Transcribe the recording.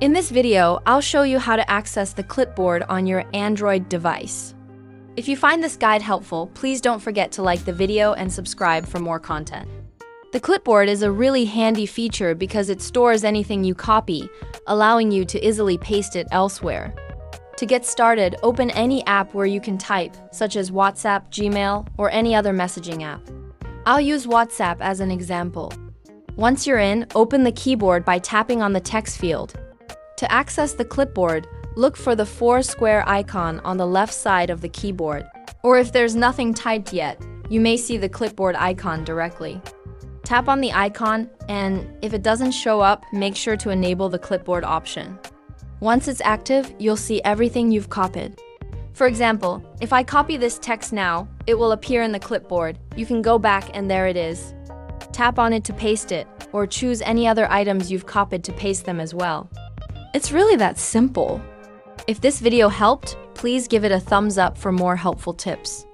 In this video, I'll show you how to access the clipboard on your Android device. If you find this guide helpful, please don't forget to like the video and subscribe for more content. The clipboard is a really handy feature because it stores anything you copy, allowing you to easily paste it elsewhere. To get started, open any app where you can type, such as WhatsApp, Gmail, or any other messaging app. I'll use WhatsApp as an example. Once you're in, open the keyboard by tapping on the text field. To access the clipboard, look for the 4 square icon on the left side of the keyboard. Or if there's nothing typed yet, you may see the clipboard icon directly. Tap on the icon, and if it doesn't show up, make sure to enable the clipboard option. Once it's active, you'll see everything you've copied. For example, if I copy this text now, it will appear in the clipboard. You can go back and there it is. Tap on it to paste it, or choose any other items you've copied to paste them as well. It's really that simple. If this video helped, please give it a thumbs up for more helpful tips.